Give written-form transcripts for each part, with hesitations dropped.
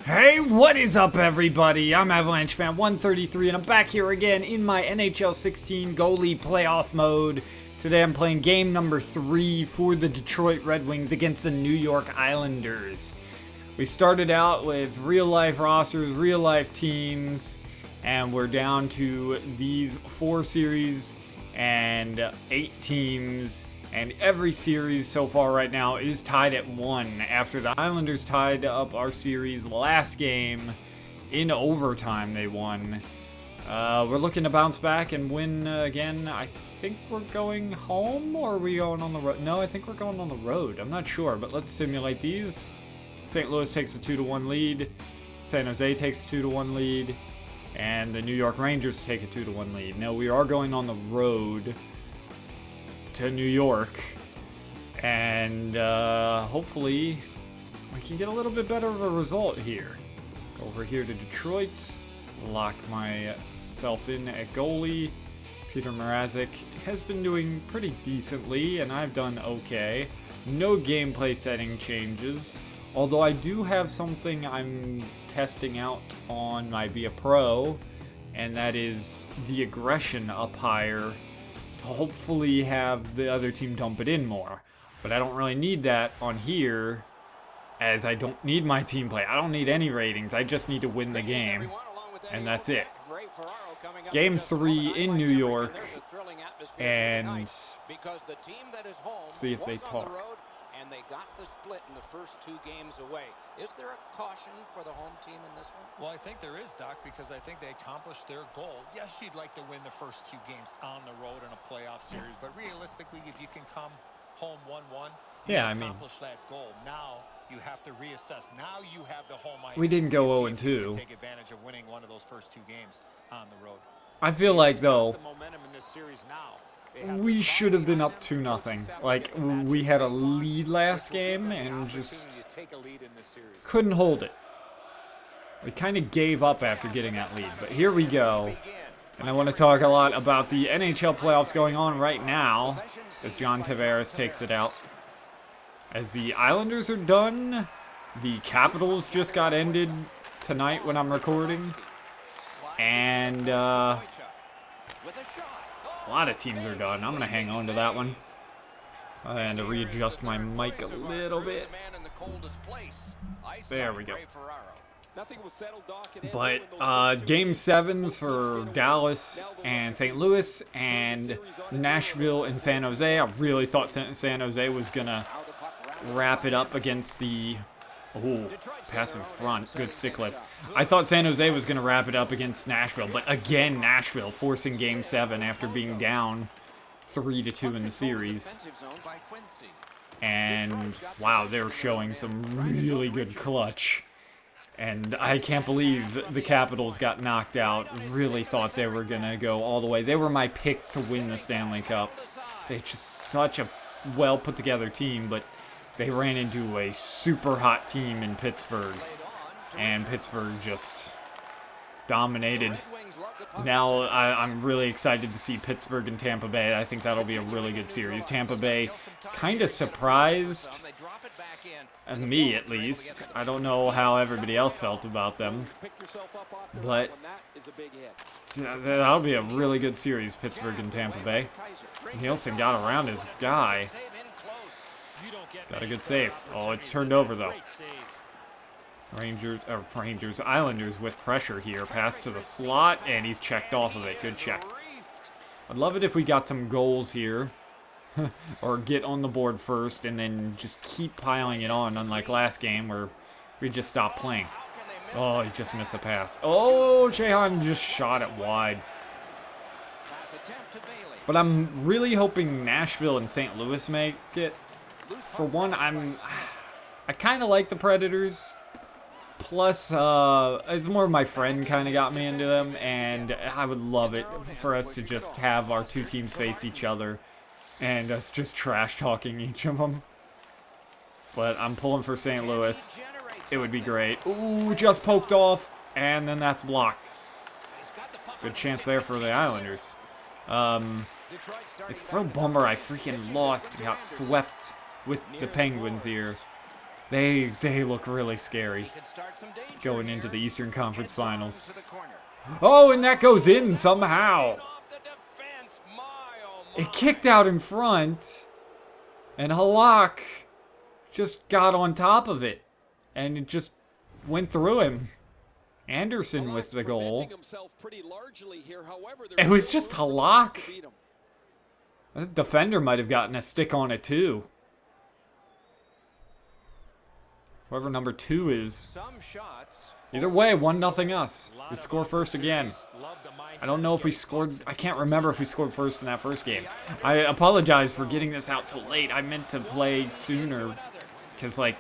Hey, what is up, everybody? I'm Avalanche Fan 133, and I'm back here again in my NHL 16 goalie playoff mode. Today I'm playing game number 3 for the Detroit Red Wings against the New York Islanders. We started out with real-life rosters, real-life teams, and we're down to these 4 series and 8 teams. And every series so far right now is tied at 1 after the Islanders tied up our series last game in overtime. They won. We're looking to bounce back and win again. I think we're going home, or are we going on the road? No, I think we're going on the road. I'm not sure, but let's simulate these. St. Louis takes a 2-1 lead. San Jose takes a 2-1 lead. And the New York Rangers take a 2-1 lead. Now, we are going on the road to New York, and hopefully we can get a little bit better of a result here. Go over here to Detroit, lock myself in at goalie. Peter Mrazek has been doing pretty decently, and I've done okay. No gameplay setting changes, although I do have something I'm testing out on my Be a Pro, and that is the aggression up higher, to hopefully have the other team dump it in more. But I don't really need that on here, as I don't need my team play. I don't need any ratings. I just need to win the game, and that's it. Game 3 in New York, and see if they talk. And they got the split in the first 2 games away. Is there a caution for the home team in this one? Well, I think there is, Doc, because I think they accomplished their goal. Yes, you'd like to win the first 2 games on the road in a playoff series, but realistically, if you can come home 1-1, yeah, accomplish that goal. Now you have to reassess. Now you have the home ice. We didn't go 0-2. Take advantage of winning one of those first 2 games on the road. I feel like, though, the momentum in this series now. we should have been up 2-0. Like, we had a lead last game and just couldn't hold it. We kind of gave up after getting that lead, but here we go. And I want to talk a lot about the NHL playoffs going on right now, as John Tavares takes it out. As the Islanders are done, the Capitals just got ended tonight when I'm recording. And, a lot of teams are done. I'm going to hang on to that one. And to readjust my mic a little bit. There we go. But Game 7s for Dallas and St. Louis and Nashville and San Jose. I really thought San Jose was going to wrap it up against the... Oh, pass in front. Good stick lift. I thought San Jose was going to wrap it up against Nashville, but again, Nashville forcing Game 7 after being down 3-2 in the series. And, wow, they're showing some really good clutch. And I can't believe the Capitals got knocked out. Really thought they were going to go all the way. They were my pick to win the Stanley Cup. They're just such a well-put-together team, but they ran into a super hot team in Pittsburgh, and Pittsburgh just dominated. Now I'm really excited to see Pittsburgh and Tampa Bay. I think that'll be a really good series. Tampa Bay kind of surprised, me at least. I don't know how everybody else felt about them, but that'll be a really good series, Pittsburgh and Tampa Bay. Nielsen got around his guy. Got a good save. Oh, it's turned over, though. Islanders with pressure here. Pass to the slot, and he's checked off of it. Good check. I'd love it if we got some goals here. Or get on the board first, and then just keep piling it on, unlike last game where we just stopped playing. Oh, he just missed a pass. Oh, Shehan just shot it wide. But I'm really hoping Nashville and St. Louis make it. For one, I kind of like the Predators. Plus, it's more my friend kind of got me into them, and I would love it for us to just have our 2 teams face each other and us just trash-talking each of them. But I'm pulling for St. Louis. It would be great. Ooh, just poked off, and then that's blocked. Good chance there for the Islanders. It's real bummer I freaking lost. Got swept with the Penguins here. They look really scary going into the Eastern Conference Finals. Oh, and that goes in somehow. It kicked out in front, and Halak just got on top of it, and it just went through him. Anderson with the goal. It was just Halak. The defender might have gotten a stick on it too. Whoever number 2 is. Either way, 1-0 us. We score first again. I don't know if we scored. I can't remember if we scored first in that first game. I apologize for getting this out so late. I meant to play sooner. Because, like,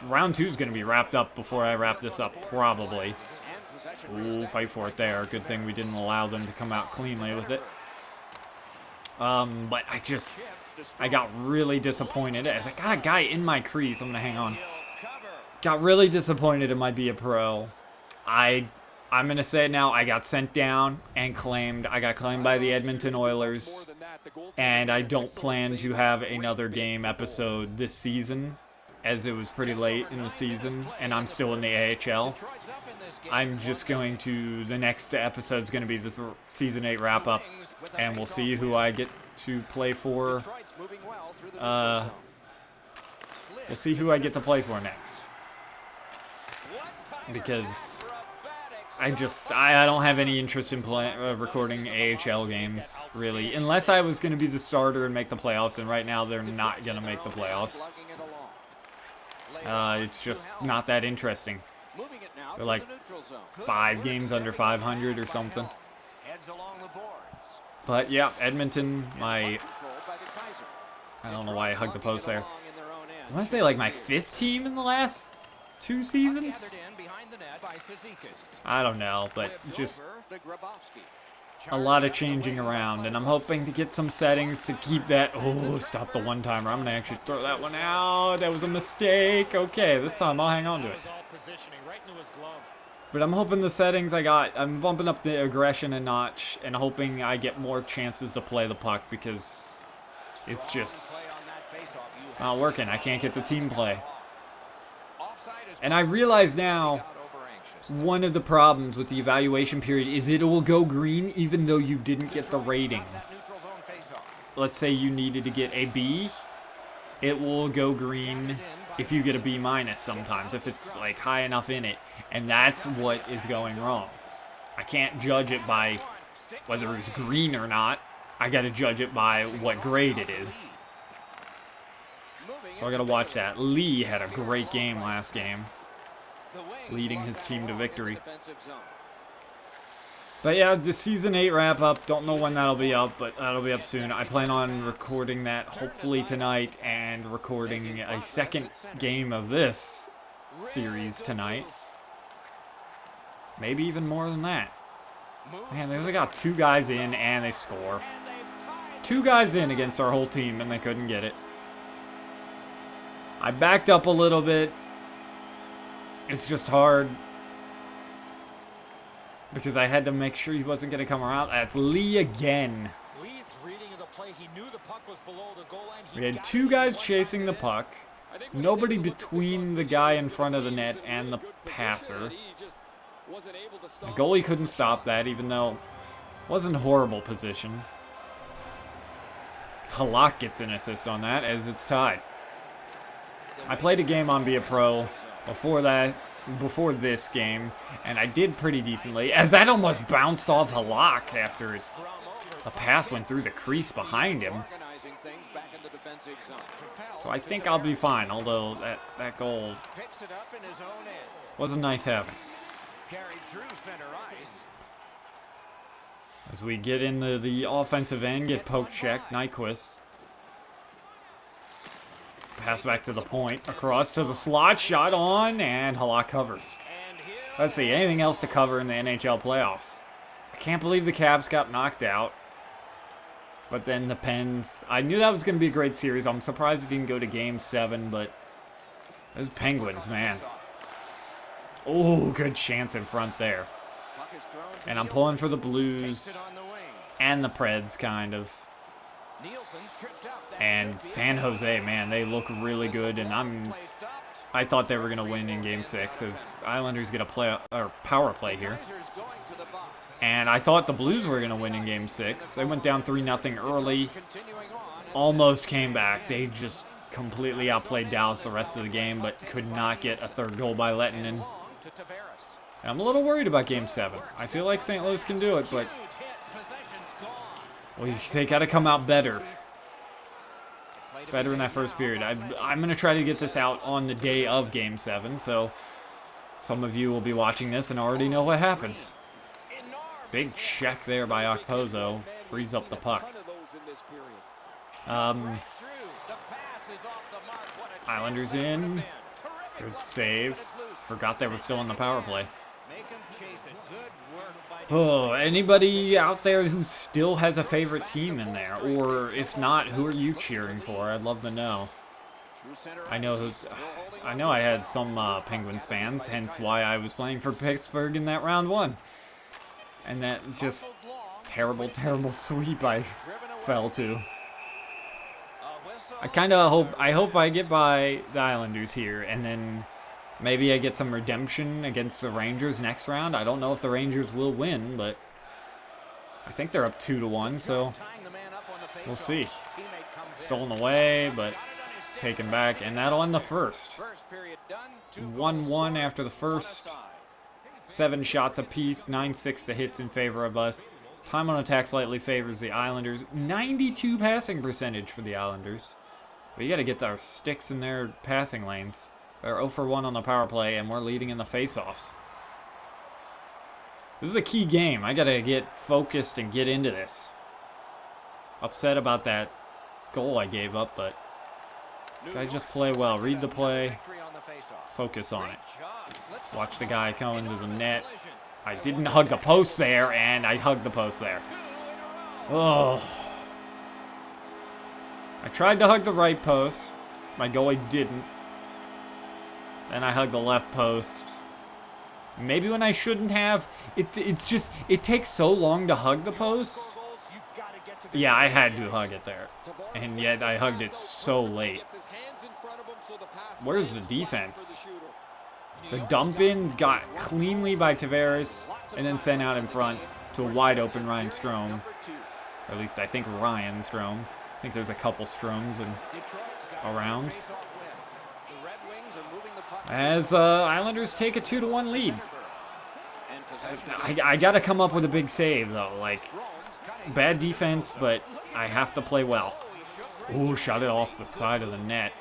round 2 is going to be wrapped up before I wrap this up, probably. Ooh, fight for it there. Good thing we didn't allow them to come out cleanly with it. But I got really disappointed. As I got a guy in my crease, I'm going to hang on. Got really disappointed in my Be a Pro. I'm going to say it now. I got sent down and claimed. I got claimed by the Edmonton Oilers. And I don't plan to have another game episode this season, as it was pretty late in the season, and I'm still in the AHL. I'm just going to, the next episode's going to be this Season 8 wrap-up, and we'll see who I get to play for. We'll see who I get to play for next. Because I don't have any interest in recording AHL games, really. Unless I was going to be the starter and make the playoffs, and right now they're not going to make the playoffs. It's just not that interesting. They're like 5 games under 500 or something. But yeah, Edmonton, I don't know why I hugged the post there. I want to say like my 5th team in the last 2 seasons? I don't know, but just a lot of changing around, and I'm hoping to get some settings to keep that. Oh, stop the one-timer. I'm going to actually throw that one out. That was a mistake. Okay, this time I'll hang on to it. But I'm hoping the settings I got, I'm bumping up the aggression a notch and hoping I get more chances to play the puck, because it's just not working. I can't get the team play. And I realize now one of the problems with the evaluation period is it will go green even though you didn't get the rating. Let's say you needed to get a B, it will go green if you get a B- sometimes, if it's like high enough in it. And that's what is going wrong. I can't judge it by whether it's green or not. I gotta judge it by what grade it is. So I gotta watch that. Lee had a great game last game, leading his team to victory. But yeah, the Season 8 wrap-up, don't know when that'll be up, but that'll be up soon. I plan on recording that hopefully tonight and recording a second game of this series tonight. Maybe even more than that. Man, they got 2 guys in and they score. 2 guys in against our whole team and they couldn't get it. I backed up a little bit. It's just hard because I had to make sure he wasn't going to come around. That's Lee again. We had 2 guys chasing the puck. Nobody between the guy in front of the net and the passer. The goalie couldn't stop that, even though it wasn't a horrible position. Halak gets an assist on that as it's tied. I played a game on Be a Pro before this game, and I did pretty decently, as that almost bounced off Halak after a pass went through the crease behind him. So I think I'll be fine, although that goal wasn't nice having. As we get into the offensive end, get poke check, Nyquist. Pass back to the point, across to the slot, shot on, and Halak covers. Let's see, anything else to cover in the NHL playoffs? I can't believe the Caps got knocked out. But then the Pens, I knew that was going to be a great series. I'm surprised it didn't go to Game 7, but those Penguins, man. Oh, good chance in front there. And I'm pulling for the Blues and the Preds, kind of. And San Jose, man, they look really good, and I thought they were going to win in Game 6 as Islanders get a power play here. And I thought the Blues were going to win in Game 6. They went down 3-0 early. Almost came back. They just completely outplayed Dallas the rest of the game, but could not get a third goal by Lettinen. And I'm a little worried about Game 7. I feel like St. Louis can do it, but they got to come out better. Better in that first period. I'm going to try to get this out on the day of Game 7, so some of you will be watching this and already know what happened. Big check there by Okposo. Frees up the puck. Islanders in. Good save. Forgot they were still in the power play. Oh, anybody out there who still has a favorite team in there? Or if not, who are you cheering for? I'd love to know. I know I had some Penguins fans, hence why I was playing for Pittsburgh in that round 1. And that just terrible, terrible sweep I fell to. I hope I get by the Islanders here, and then maybe I get some redemption against the Rangers next round. I don't know if the Rangers will win, but I think they're up 2-1, so we'll see. Stolen away, but taken back, and that'll end the first. 1-1 after the first. 7 shots apiece, 9-6 to hits in favor of us. Time on attack slightly favors the Islanders. 92 passing percentage for the Islanders. We got to get our sticks in their passing lanes. They're 0 for 1 on the power play, and we're leading in the faceoffs. This is a key game. I got to get focused and get into this. Upset about that goal I gave up, but guys just play well. Read the play. Focus on it. Watch the guy come into the net. I didn't hug the post there, and I hugged the post there. Oh. I tried to hug the right post. My goalie didn't. Then I hugged the left post. Maybe when I shouldn't have. It takes so long to hug the post. Yeah, I had to hug it there. And yet I hugged it so late. Where's the defense? The dump in got cleanly by Tavares and then sent out in front to a wide open Ryan Strome. Or at least I think Ryan Strome. I think there's a couple Stromes around. As Islanders take a 2-1 lead. I got to come up with a big save though. Like, bad defense, but I have to play well. Ooh, shot it off the side of the net.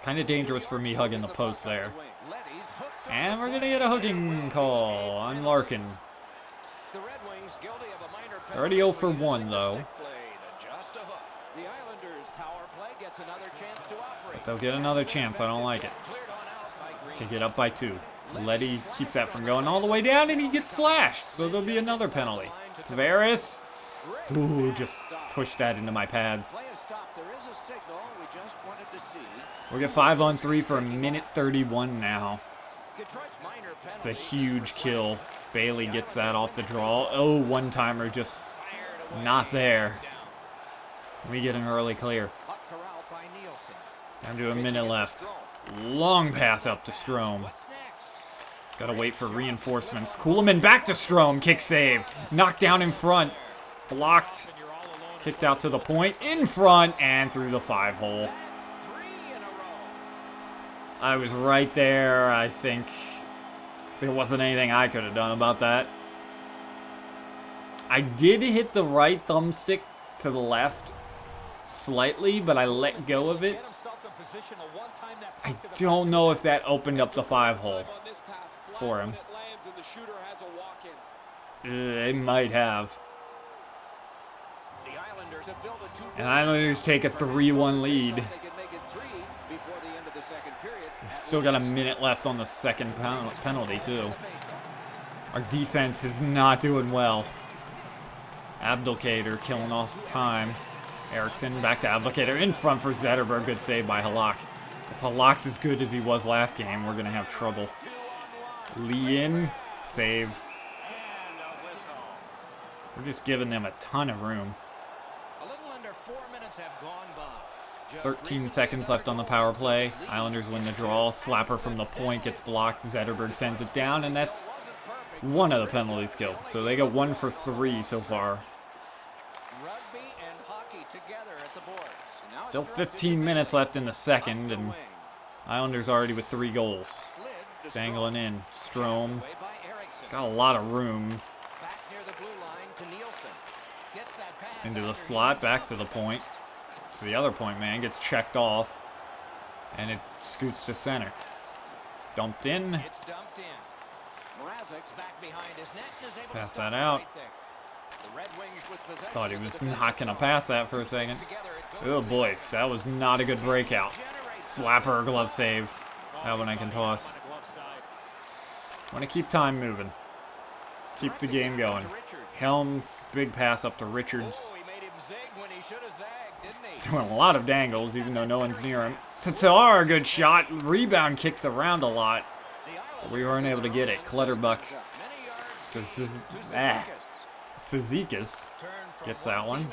Kind of dangerous for me hugging the post there. And we're going to get a hooking call on Larkin. Already 0 for 1, though. But they'll get another chance. I don't like it. Can get up by 2. Letty keeps that from going all the way down, and he gets slashed. So there'll be another penalty. Tavares. Ooh, just pushed that into my pads. We'll get 5-on-3 for 1:31 now. It's a huge kill. Bailey gets that off the draw. Oh, one-timer just not there. We get an early clear. Down to a minute left. Long pass up to Strome. Gotta wait for reinforcements. Kuhlman back to Strome. Kick save. Knocked down in front. Blocked. Kicked out to the point. In front and through the 5-hole. I was right there. I think there wasn't anything I could have done about that. I did hit the right thumbstick to the left slightly, but I let go of it. I don't know if that opened up the 5-hole for him. It might have. And Islanders take a 3-1 lead. We've still got a minute left on the second penalty, too. Our defense is not doing well. Abdelkader killing off time. Eriksson back to Abdelkader in front for Zetterberg. Good save by Halak. If Halak's as good as he was last game, we're going to have trouble. Lee in. Save. We're just giving them a ton of room. A little under 4 minutes have gone by. 13 seconds left on the power play. Islanders win the draw. Slapper from the point gets blocked. Zetterberg sends it down, and that's one of the penalties killed. So they got 1 for 3 so far. Still 15 minutes left in the second, and Islanders already with 3 goals. Dangling in. Strome. Got a lot of room. Into the slot, back to the point. So the other point man gets checked off. And it scoots to center. Dumped in. Pass that out. Thought he was not going to pass that for a second. Oh boy, that was not a good breakout. Slapper, glove save. That one I can toss. Want to keep time moving. Keep the game going. Helm, big pass up to Richards. Doing a lot of dangles, even though no one's near him. Tatar, good shot. Rebound kicks around a lot. But we weren't able to get it. Clutterbuck. Cizikas gets that one.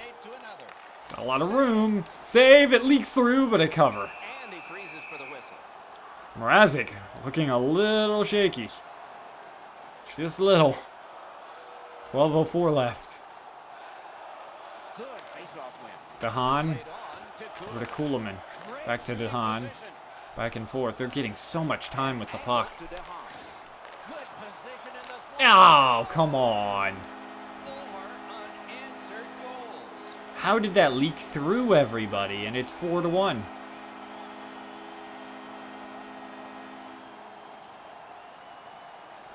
Got a lot of room. Save, it leaks through, but a cover. Mrazek looking a little shaky. Just little. 12:04 left. Dehaan over to Kuhlman. Back to Dehaan. Back and forth. They're getting so much time with the puck. Oh, come on. How did that leak through everybody? And it's 4-1.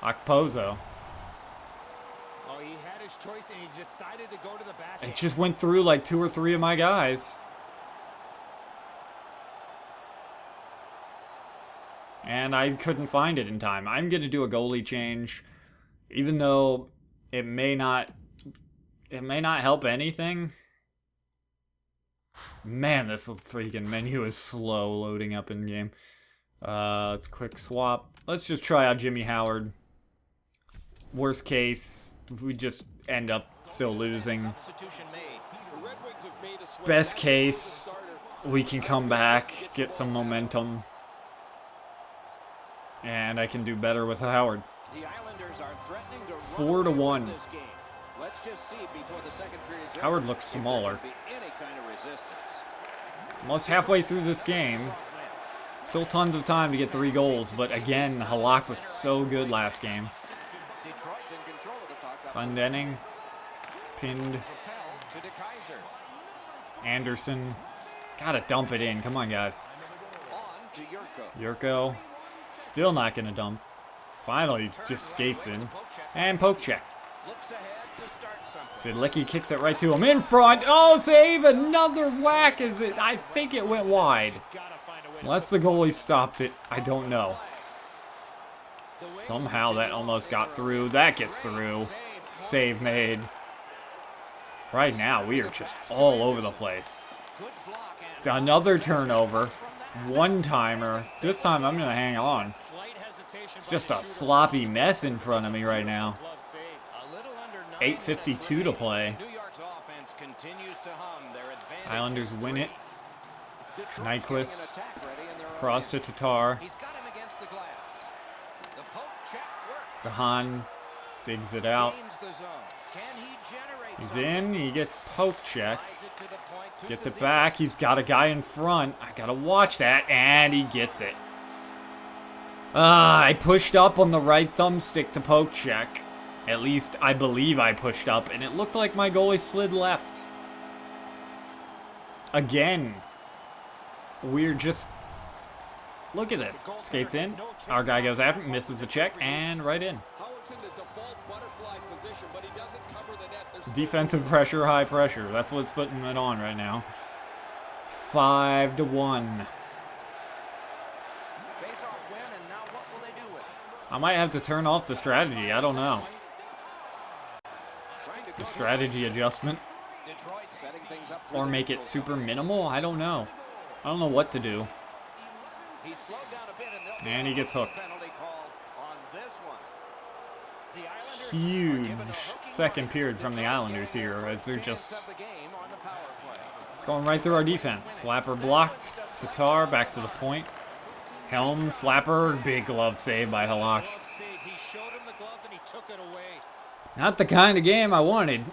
Okposo. Oh, he had his choice and he decided to go to the back. It just went through like 2 or 3 of my guys. And I couldn't find it in time. I'm going to do a goalie change. Even though it may not help anything. Man, this freaking menu is slow loading up in game. Let's quick swap. Let's just try out Jimmy Howard. Worst case, we just end up still losing. Best case, we can come back, get some momentum. And I can do better with Howard. 4-1. Howard looks smaller. Almost halfway through this game. Still tons of time to get 3 goals, but again, Halak was so good last game. Fundenning. Pinned. Anderson. Gotta dump it in. Come on, guys. Yurko. Still not gonna dump. Finally, just skates in. And poke checked. Sidlecki kicks it right to him. In front. Oh, save. Another whack. Is it? I think it went wide. Unless the goalie stopped it. I don't know. Somehow that almost got through. That gets through. Save made. Right now, we are just all over the place. Another turnover. One-timer. This time, I'm going to hang on. It's just a sloppy mess in front of me right now. 8:52 to play. Islanders win it. Nyquist. Cross to Tatar. Dehaan digs it out. He's in. He gets poke checked. Gets it back. He's got a guy in front. I gotta watch that. And he gets it. I pushed up on the right thumbstick to poke check. At least I believe I pushed up. And it looked like my goalie slid left. Again. We're just... Look at this. Skates in. Our guy goes after, misses the check, and right in. Defensive pressure, high pressure. That's what's putting it on right now. It's 5-1. I might have to turn off the strategy. I don't know. The strategy adjustment. Or make it super minimal. I don't know. I don't know what to do. And he gets hooked. Huge second period from the Islanders here as they're just Going right through our defense. Slapper blocked. Tatar back to the point. Helm, Slapper, big glove save by Halak. Not the kind of game I wanted.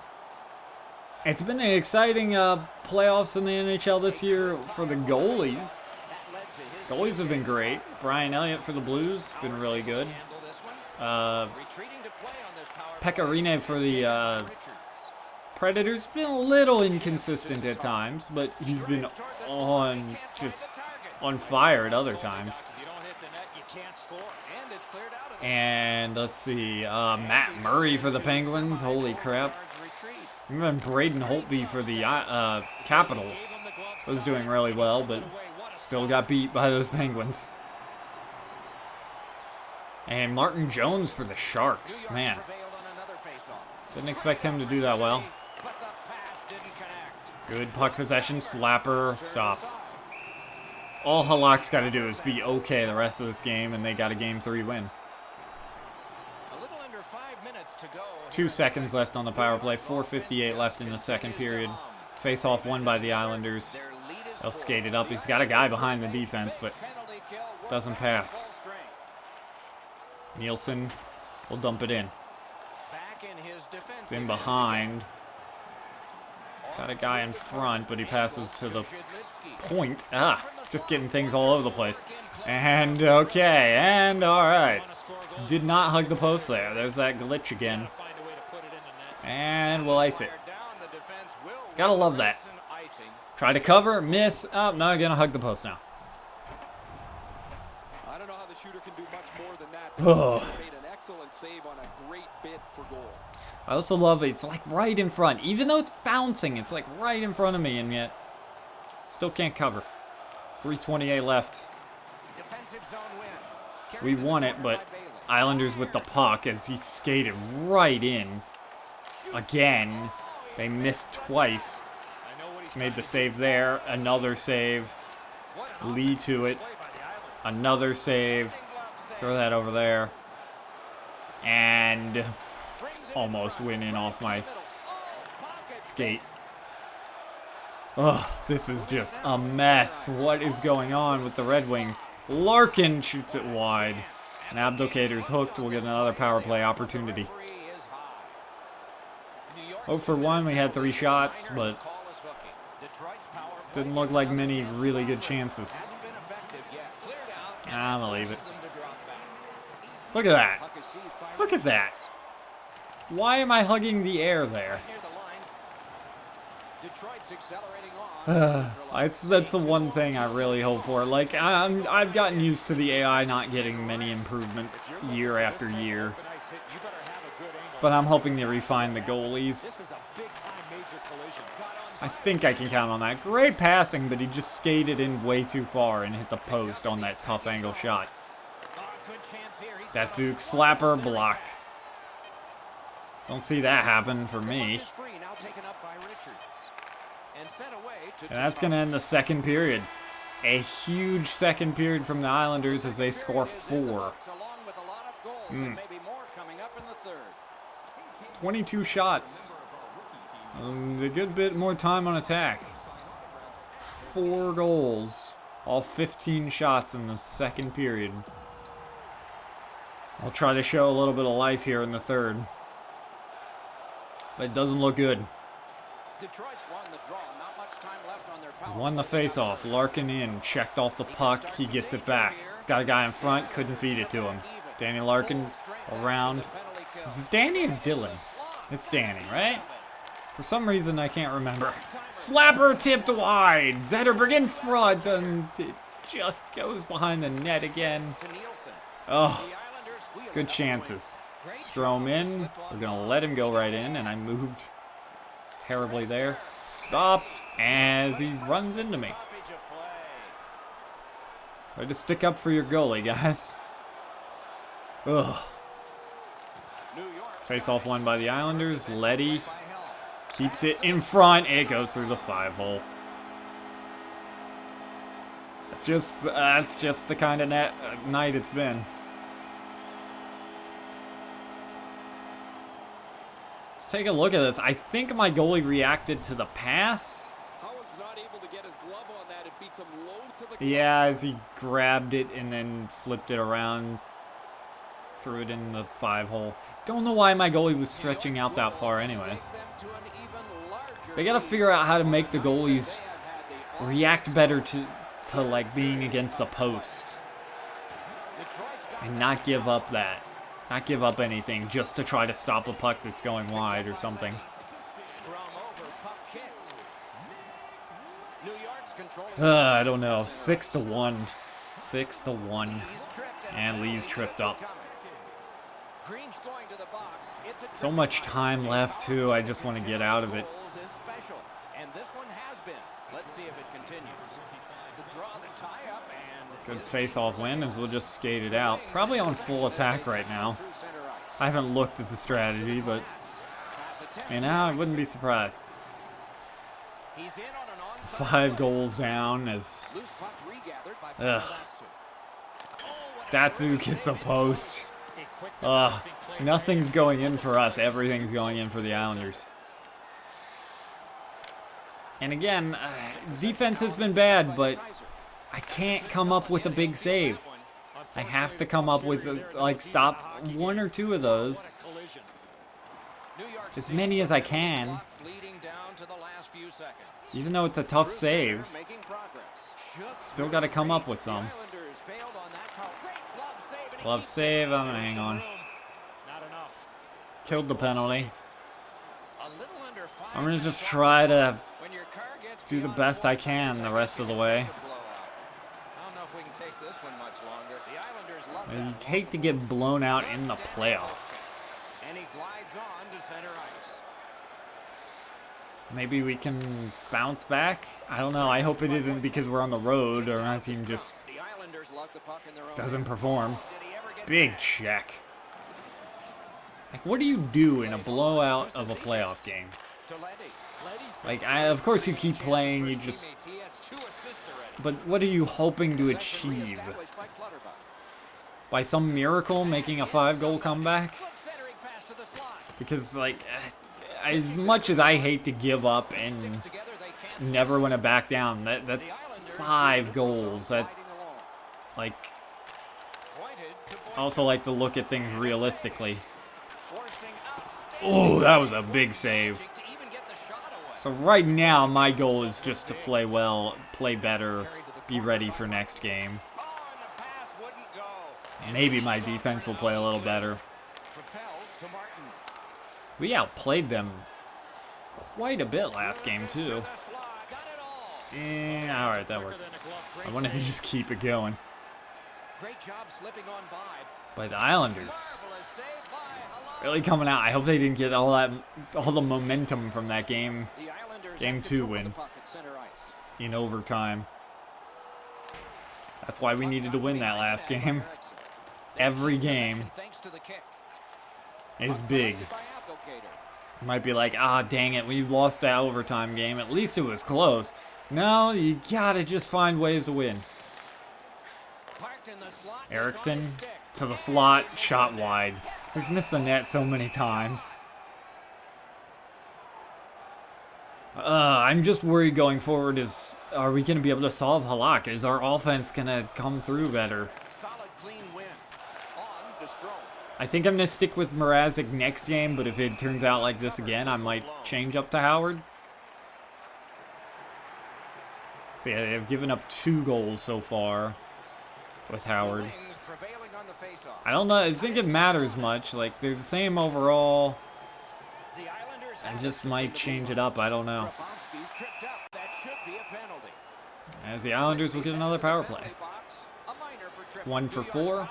It's been an exciting playoffs in the NHL this year for the goalies. Goalies have been great. Brian Elliott for the Blues, been really good. Pekarine for the Predators, been a little inconsistent at times, but he's been on fire at other times. And let's see, Matt Murray for the Penguins. Holy crap. Even Braden Holtby for the Capitals was doing really well, but still got beat by those Penguins. And Martin Jones for the Sharks. Man, didn't expect him to do that well. Good puck possession. Slapper stopped. All Halak's got to do is be okay the rest of this game, and they got a Game 3 win. 2 seconds left on the power play. 4:58 left in the second period. Face-off won by the Islanders. They'll skate it up. He's got a guy behind the defense, but doesn't pass. Nielsen will dump it in. It's in behind. Got a guy in front, but he passes to the point. Just getting things all over the place. And okay, and all right. Did not hug the post there. There's that glitch again. And we'll ice it. Gotta love that. Try to cover, miss. Oh, no, gonna hug the post now. I don't know how the shooter can do much more than that. He made an excellent save on a great bid for goal. I also love it. It's like right in front. Even though it's bouncing, it's like right in front of me, and yet still can't cover. 3:28 left. We won it, but Islanders with the puck as he skated right in. Again, they missed twice. Made the save there. Another save. Lee to it. Another save. Throw that over there. And almost went in off my skate. Oh, this is just a mess. What is going on with the Red Wings? Larkin shoots it wide. And Abdelkader's hooked. We'll get another power play opportunity. 0 for 1. We had 3 shots, but didn't look like many really good chances. I'm gonna leave it. Look at that. Look at that. Why am I hugging the air there? That's the one thing I really hope for. Like, I've gotten used to the AI not getting many improvements year after year. But I'm hoping they refine the goalies. I think I can count on that. Great passing, but he just skated in way too far and hit the post on that tough angle shot. Datsuk Slapper blocked. Don't see that happen for me. And that's going to end the second period. A huge second period from the Islanders as they score 4. 22 shots. A good bit more time on attack. 4 goals. All 15 shots in the second period. I'll try to show a little bit of life here in the third. But it doesn't look good. Won the face-off. Larkin in. Checked off the puck. He gets it back. He's got a guy in front. Couldn't feed it to him. Danny Larkin around. Is it Danny or Dylan? It's Danny, right? For some reason, I can't remember. Slapper tipped wide. Zetterberg in front, and it just goes behind the net again. Oh, good chances. Strome in. We're going to let him go right in, and I moved terribly there. Stopped as he runs into me. Try to stick up for your goalie, guys. Ugh. Face-off won by the Islanders. Leddy keeps it in front. It goes through the 5-hole. That's just the kind of night it's been. Let's take a look at this. I think my goalie reacted to the pass. was not able to get his glove on that. It beats him low to the glove. Yeah, as he grabbed it and then flipped it around, threw it in the 5-hole. Don't know why my goalie was stretching out that far anyways. They gotta figure out how to make the goalies react better to like being against the post. And not give up that. Not give up anything just to try to stop a puck that's going wide or something. I don't know. 6-1. 6-1. And Lee's tripped up. So much time left too. I just want to get out of it. Good face-off win as we'll just skate it out. Probably on full attack right now. I haven't looked at the strategy, but you know, I wouldn't be surprised. 5 goals down as Datsu gets a post. Nothing's going in for us. Everything's going in for the Islanders. And again, defense has been bad, but I can't come up with a big save. I have to come up with, stop 1 or 2 of those. As many as I can. Even though it's a tough save, still got to come up with some. Glove save, I'm going to hang on. Killed the penalty. I'm going to just try to do the best I can the rest of the way. I hate to get blown out in the playoffs. Maybe we can bounce back? I don't know. I hope it isn't because we're on the road or our team just doesn't perform. Big check. Like, what do you do in a blowout of a playoff game? Like, of course you keep playing, you just... But what are you hoping to achieve? By some miracle making a 5-goal comeback? Because, like, as much as I hate to give up and never want to back down, that's 5 goals. That, like... Also like to look at things realistically. Oh, that was a big save. So right now, my goal is just to play well, play better, be ready for next game. Maybe my defense will play a little better. We outplayed them quite a bit last game, too. Alright, that works. I wanted to just keep it going. But the Islanders really coming out. I hope they didn't get all the momentum from that game. Game 2 win in overtime. That's why we needed to win that last game. Every game is big. You might be like, dang it, we lost that overtime game. At least it was close. No, you gotta just find ways to win. Erickson to the slot, shot wide. We've missed the net so many times. I'm just worried going forward are we going to be able to solve Halak? Is our offense going to come through better? I think I'm going to stick with Mrazek next game, but if it turns out like this again, I might change up to Howard. So yeah, they've given up 2 goals so far with Howard. I don't know, I think it matters much. Like, they're the same overall. I just might change it up, I don't know. As the Islanders will get another power play. 1 for 4.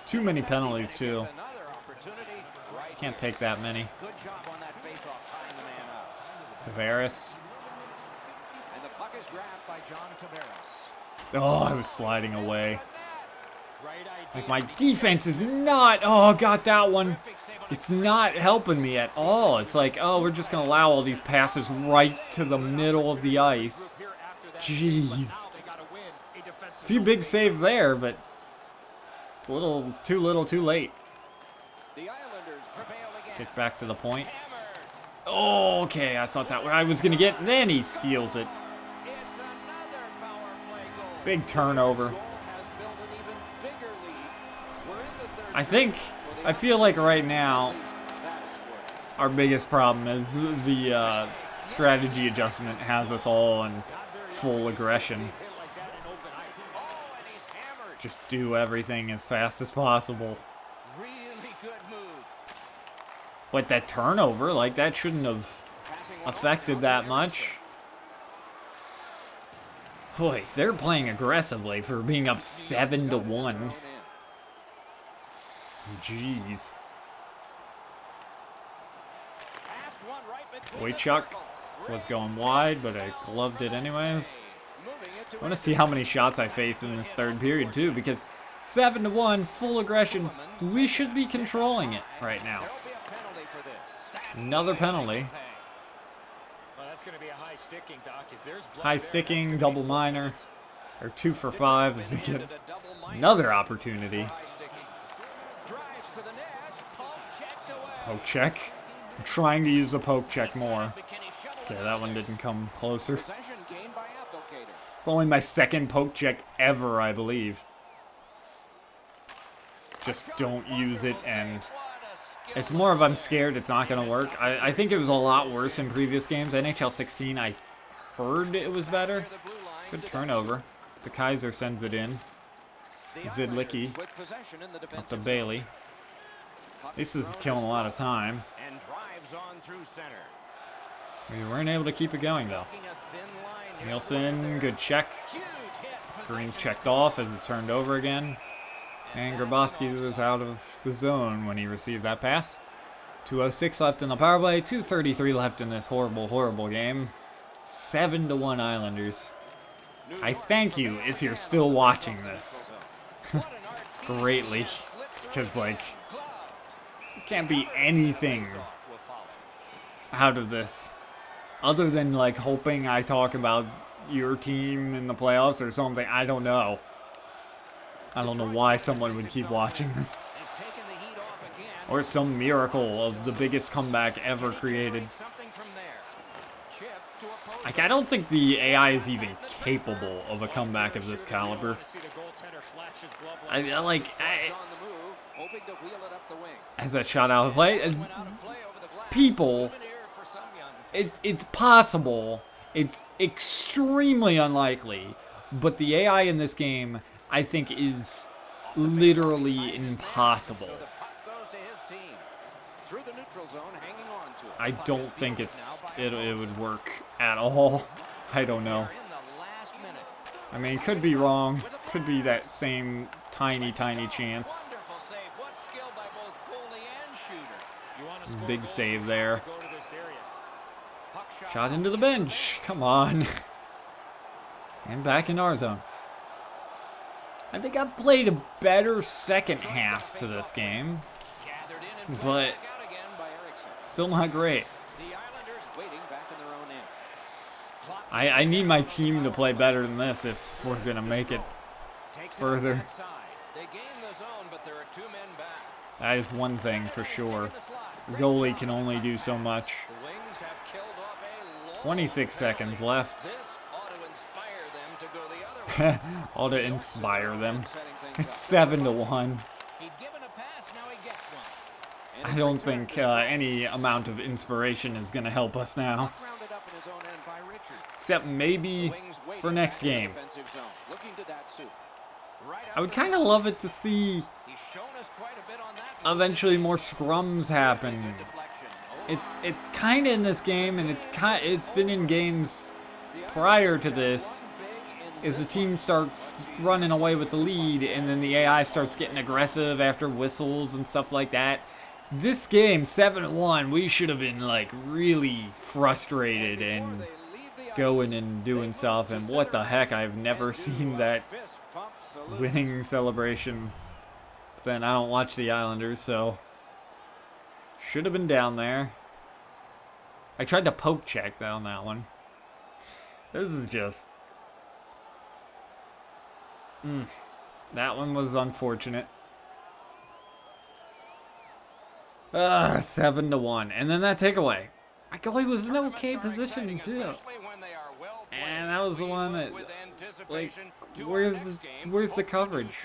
Too many penalties, too. Can't take that many. Tavares. Oh, I was sliding away. Like, my defense is not... Oh, got that one. It's not helping me at all. It's like, oh, we're just going to allow all these passes right to the middle of the ice. Jeez. A few big saves there, but it's a little too late. Kick back to the point. Oh, okay, I thought that I was going to get... Then he steals it. Big turnover. I feel like right now our biggest problem is the strategy adjustment has us all in full aggression. Just do everything as fast as possible. Really good move. But that turnover, like, that shouldn't have affected that much. Boy, they're playing aggressively for being up 7-1. Jeez. Wojciech was going wide, but I gloved it anyways. I want to see how many shots I face in this third period too, because 7-1, full aggression. We should be controlling it right now. Another penalty. High sticking, double minor, or 2 for 5 if they get another opportunity. Poke check. I'm trying to use the poke check more. Okay, that one didn't come closer. It's only my second poke check ever, I believe. Just don't use it, and it's more of I'm scared it's not going to work. I think it was a lot worse in previous games. NHL 16, I heard it was better. Good turnover. The Kaiser sends it in. Zidlicki up to Bailey. This is killing a lot of time. We weren't able to keep it going, though. Nielsen, good check. Green's checked off as it's turned over again. And Grabowski was out of the zone when he received that pass. 2:06 left in the power play. 2:33 left in this horrible, horrible game. 7-1 Islanders. I thank you if you're still watching this. Greatly. Because, like, it can't be anything out of this. Other than, like, hoping I talk about your team in the playoffs or something. I don't know. I don't know why someone would keep watching this. Or some miracle of the biggest comeback ever created. Like, I don't think the AI is even capable of a comeback of this caliber. As that shot out of play, people, it's possible. It's extremely unlikely, but the AI in this game, I think, is literally impossible. I don't think it would work at all. I don't know. I mean, could be wrong. Could be that same tiny chance. Big save there. Shot into the bench. Come on. And back in our zone. I think I've played a better second half to this game, but still not great. I need my team to play better than this if we're going to make it further. That is one thing for sure. The goalie can only do so much. 26 seconds left. Ought to inspire them. It's 7-1. I don't think any amount of inspiration is going to help us now. Except maybe for next game. I would kind of love it to see eventually more scrums happen. It's kind of in this game, and it's been in games prior to this. Is the team starts running away with the lead, and then the AI starts getting aggressive after whistles and stuff like that. This game, 7-1, we should have been, like, really frustrated and going and doing stuff. And what the heck, I've never seen that winning celebration. But then I don't watch the Islanders, so should have been down there. I tried to poke check on that one. This is just... that one was unfortunate. 7-1. And then that takeaway. My goalie was in okay position, too. And that was the one that participation. Where's the coverage?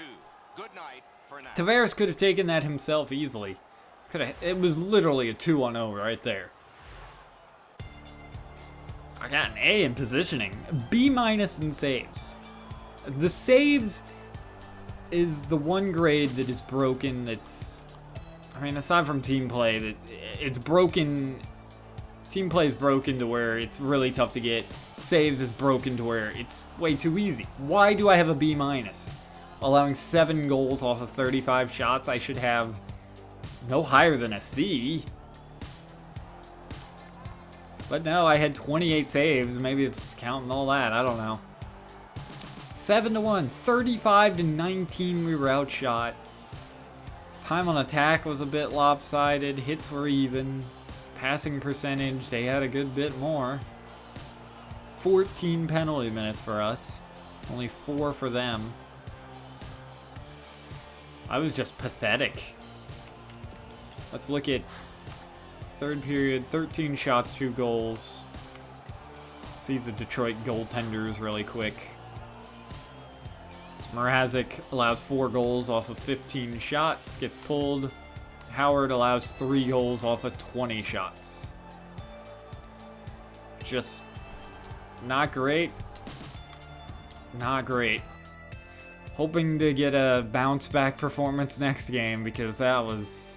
Good night for now. Tavares could have taken that himself easily. It was literally a 2-on-0 right there. I got an A in positioning, B- in saves. The saves is the one grade that is broken. That's, I mean, aside from team play, that it's broken. Team play is broken to where it's really tough to get. Saves is broken to where it's way too easy. Why do I have a B-? Allowing 7 goals off of 35 shots, I should have no higher than a C. But no, I had 28 saves. Maybe it's counting all that. I don't know. 7-1. 35-19, we were outshot. Time on attack was a bit lopsided. Hits were even. Passing percentage, they had a good bit more. 14 penalty minutes for us. Only 4 for them. I was just pathetic. Let's look at third period. 13 shots, 2 goals. See the Detroit goaltenders really quick. Mrazek allows 4 goals off of 15 shots. Gets pulled. Howard allows 3 goals off of 20 shots. Just not great. Not great. Hoping to get a bounce back performance next game because that was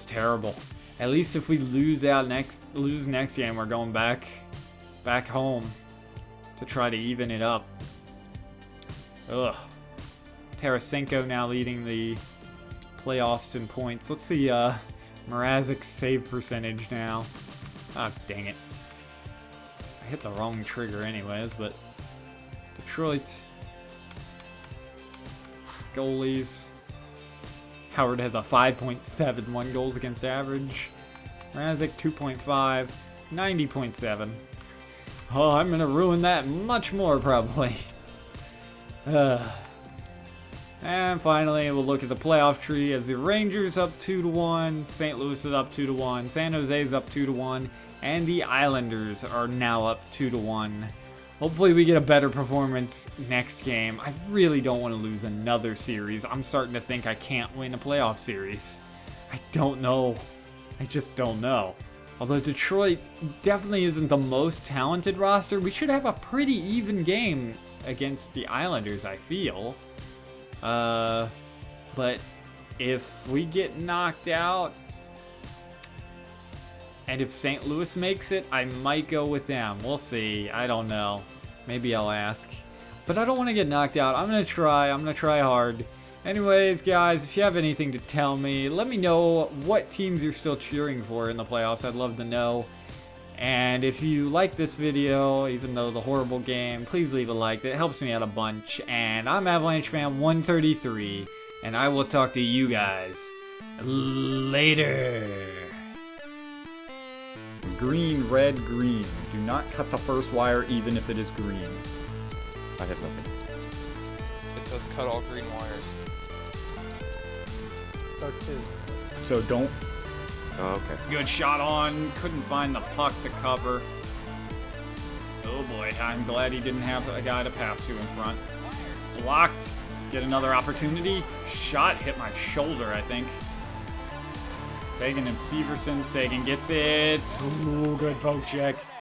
terrible. At least if we lose next game, we're going back home to try to even it up. Ugh. Tarasenko now leading the playoffs in points. Let's see Mrazek's save percentage now. Ah, dang it. I hit the wrong trigger anyways, but Detroit goalies. Howard has a 5.71 goals against average. Mrazek 2.5, 90.7. Oh, I'm gonna ruin that much more probably. And finally, we'll look at the playoff tree as the Rangers up 2-1, St. Louis is up 2-1, San Jose is up 2-1, and the Islanders are now up 2-1. Hopefully we get a better performance next game. I really don't want to lose another series. I'm starting to think I can't win a playoff series. I don't know. I just don't know. Although Detroit definitely isn't the most talented roster, we should have a pretty even game against the Islanders, I feel. But if we get knocked out, and if St. Louis makes it, I might go with them. We'll see. I don't know. Maybe I'll ask. But I don't want to get knocked out. I'm going to try. I'm going to try hard. Anyways, guys, if you have anything to tell me, let me know what teams you're still cheering for in the playoffs. I'd love to know. And if you like this video, even though the horrible game, please leave a like. That helps me out a bunch. And I'm Avalanche Fan 133. And I will talk to you guys later. Green, red, green. Do not cut the first wire even if it is green. I hit nothing. It says cut all green wires. So don't. Oh, okay. Good shot on. Couldn't find the puck to cover. Oh boy, I'm glad he didn't have a guy to pass to in front. Blocked. Get another opportunity. Shot hit my shoulder, I think. Sagan and Severson. Sagan gets it. Ooh, good poke check.